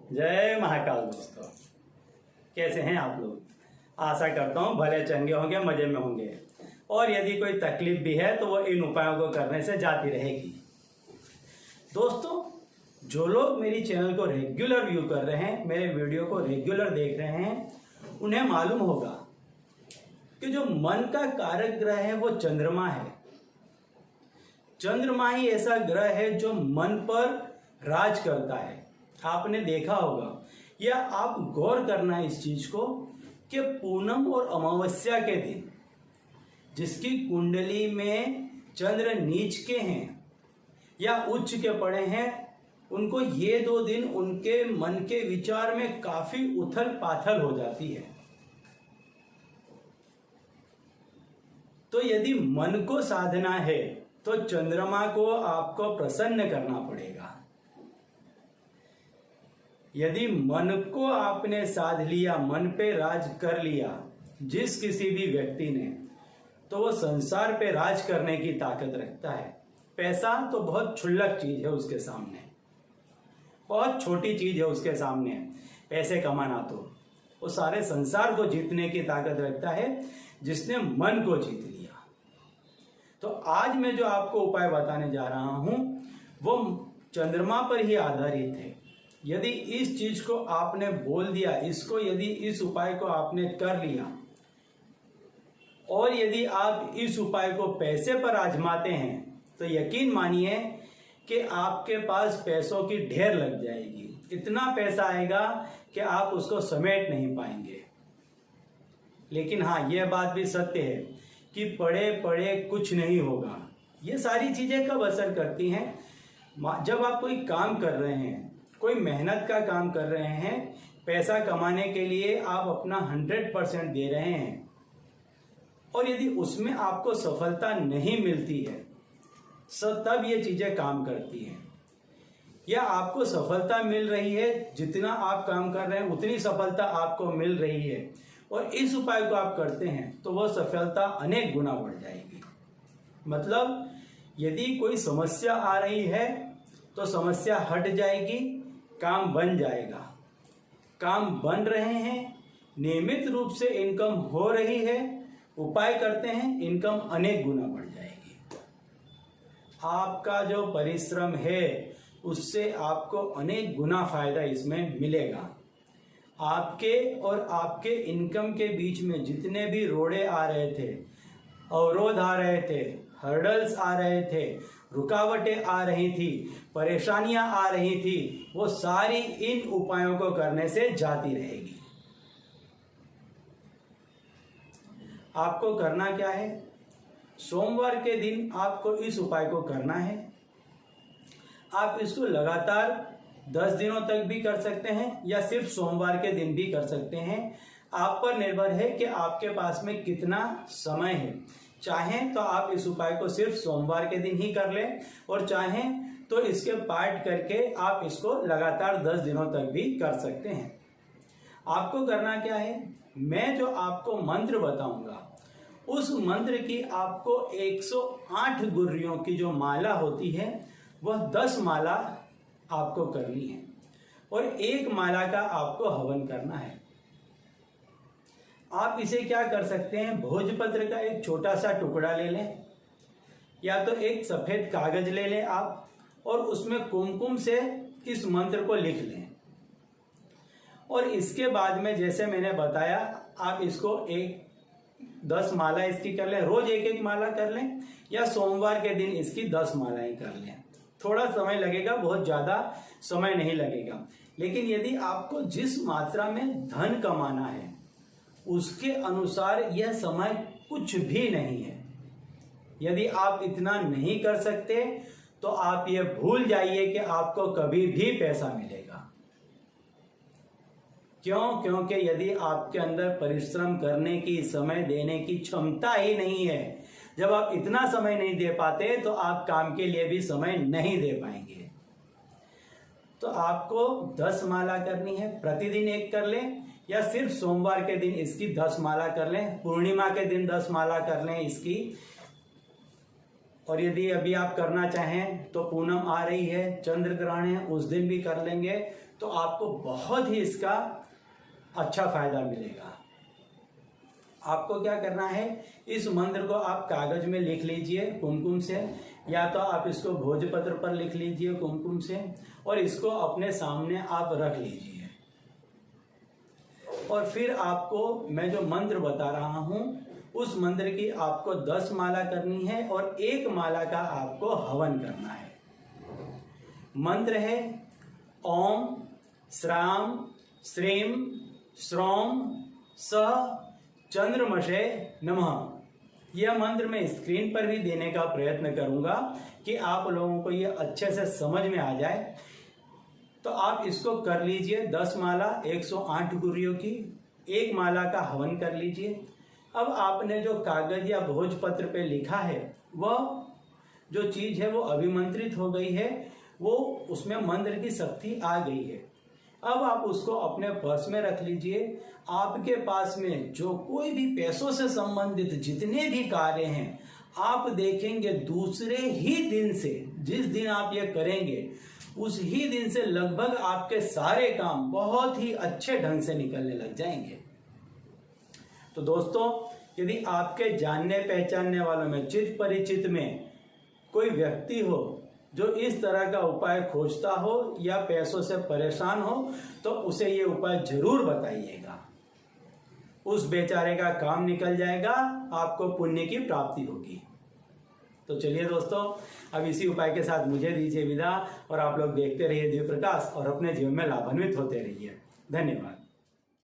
जय महाकाल दोस्तों, कैसे हैं आप लोग। आशा करता हूँ भले चंगे होंगे, मजे में होंगे। और यदि कोई तकलीफ भी है तो वो इन उपायों को करने से जाती रहेगी। दोस्तों, जो लोग मेरी चैनल को रेगुलर व्यू कर रहे हैं, मेरे वीडियो को रेगुलर देख रहे हैं, उन्हें मालूम होगा कि जो मन का कारक ग्रह है वो चंद्रमा है। चंद्रमा ही ऐसा ग्रह है जो मन पर राज करता है। आपने देखा होगा या आप गौर करना इस चीज को कि पूनम और अमावस्या के दिन जिसकी कुंडली में चंद्र नीच के हैं या उच्च के पड़े हैं, उनको ये 2 दिन उनके मन के विचार में काफी उथल पाथल हो जाती है। तो यदि मन को साधना है तो चंद्रमा को आपको प्रसन्न करना पड़ेगा। यदि मन को आपने साध लिया, मन पे राज कर लिया जिस किसी भी व्यक्ति ने, तो वो संसार पे राज करने की ताकत रखता है। पैसा तो बहुत क्षुल्लक चीज है उसके सामने, बहुत छोटी चीज है उसके सामने पैसे कमाना। तो वो सारे संसार को जीतने की ताकत रखता है जिसने मन को जीत लिया। तो आज मैं जो आपको उपाय बताने जा रहा हूं वो चंद्रमा पर ही आधारित है। यदि इस चीज को आपने बोल दिया, इसको यदि इस उपाय को आपने कर लिया और यदि आप इस उपाय को पैसे पर आजमाते हैं तो यकीन मानिए कि आपके पास पैसों की ढेर लग जाएगी। इतना पैसा आएगा कि आप उसको समेट नहीं पाएंगे। लेकिन हाँ, यह बात भी सत्य है कि पड़े पड़े कुछ नहीं होगा। ये सारी चीजें कब असर करती हैं? जब आप कोई काम कर रहे हैं, कोई मेहनत का काम कर रहे हैं, पैसा कमाने के लिए आप अपना 100% दे रहे हैं और यदि उसमें आपको सफलता नहीं मिलती है तब ये चीजें काम करती हैं। या आपको सफलता मिल रही है, जितना आप काम कर रहे हैं उतनी सफलता आपको मिल रही है और इस उपाय को आप करते हैं तो वह सफलता अनेक गुना बढ़ जाएगी। मतलब यदि कोई समस्या आ रही है तो समस्या हट जाएगी, काम बन जाएगा। काम बन रहे हैं, नियमित रूप से इनकम हो रही है, उपाय करते हैं, इनकम अनेक गुना बढ़ जाएगी। आपका जो परिश्रम है उससे आपको अनेक गुना फायदा इसमें मिलेगा। आपके और आपके इनकम के बीच में जितने भी रोड़े आ रहे थे, अवरोध आ रहे थे, हर्डल्स आ रहे थे, रुकावटें आ रही थी, परेशानियां आ रही थी, वो सारी इन उपायों को करने से जाती रहेगी। आपको करना क्या है? सोमवार के दिन आपको इस उपाय को करना है। आप इसको लगातार 10 दिनों तक भी कर सकते हैं या सिर्फ सोमवार के दिन भी कर सकते हैं। आप पर निर्भर है कि आपके पास में कितना समय है। चाहें तो आप इस उपाय को सिर्फ सोमवार के दिन ही कर लें और चाहें तो इसके पार्ट करके आप इसको लगातार 10 दिनों तक भी कर सकते हैं। आपको करना क्या है? मैं जो आपको मंत्र बताऊंगा उस मंत्र की आपको 108 गुर्रियों की जो माला होती है वह 10 माला आपको करनी है और 1 माला का आपको हवन करना है। आप इसे क्या कर सकते हैं? भोजपत्र का एक छोटा सा टुकड़ा ले लें या तो एक सफेद कागज ले लें आप और उसमें कुमकुम से इस मंत्र को लिख लें। और इसके बाद में जैसे मैंने बताया, आप इसको 10 माला इसकी कर लें, रोज 1-1 माला कर लें या सोमवार के दिन इसकी 10 मालाएं कर लें। थोड़ा समय लगेगा, बहुत ज्यादा समय नहीं लगेगा। लेकिन यदि आपको जिस मात्रा में धन कमाना है उसके अनुसार यह समय कुछ भी नहीं है। यदि आप इतना नहीं कर सकते तो आप ये भूल जाइए कि आपको कभी भी पैसा मिलेगा। क्यों? क्योंकि यदि आपके अंदर परिश्रम करने की, समय देने की क्षमता ही नहीं है, जब आप इतना समय नहीं दे पाते तो आप काम के लिए भी समय नहीं दे पाएंगे। तो आपको 10 माला करनी है, प्रतिदिन 1 कर लें या सिर्फ सोमवार के दिन इसकी 10 माला कर लें, पूर्णिमा के दिन 10 माला कर लें इसकी। और यदि अभी आप करना चाहें तो पूनम आ रही है, चंद्र ग्रहण है, उस दिन भी कर लेंगे। तो आपको बहुत ही इसका अच्छा फायदा मिलेगा। आपको क्या करना है, इस मंत्र को आप कागज में लिख लीजिए कुमकुम से, या तो आप इसको भोजपत्र पर लिख लीजिए कुमकुम से, और इसको अपने सामने आप रख लीजिए। और फिर आपको मैं जो मंत्र बता रहा हूं उस मंत्र की आपको 10 माला करनी है और 1 माला का आपको हवन करना है। मंत्र है ओम श्राम श्रीम श्रौम सह चंद्रमसे नमः। यह मंत्र मैं स्क्रीन पर भी देने का प्रयत्न करूंगा कि आप लोगों को यह अच्छे से समझ में आ जाए। तो आप इसको कर लीजिए 10 माला 108 गुर्रियों की, 1 माला का हवन कर लीजिए। अब आपने जो कागज या भोजपत्र पे लिखा है वह जो चीज है वो अभिमंत्रित हो गई है, वो उसमें मंत्र की शक्ति आ गई है। अब आप उसको अपने पर्स में रख लीजिए। आपके पास में जो कोई भी पैसों से संबंधित जितने भी कार्य हैं, आप देखेंगे दूसरे ही दिन से, जिस दिन आप ये करेंगे उस ही दिन से लगभग आपके सारे काम बहुत ही अच्छे ढंग से निकलने लग जाएंगे। तो दोस्तों, यदि आपके जानने पहचानने वालों में चित परिचित में कोई व्यक्ति हो जो इस तरह का उपाय खोजता हो या पैसों से परेशान हो, तो उसे ये उपाय जरूर बताइएगा। उस बेचारे का काम निकल जाएगा, आपको पुण्य की प्राप्ति होगी। तो चलिए दोस्तों, अब इसी उपाय के साथ मुझे दीजिए विदा, और आप लोग देखते रहिए दिव्य प्रकाश और अपने जीवन में लाभान्वित होते रहिए। धन्यवाद।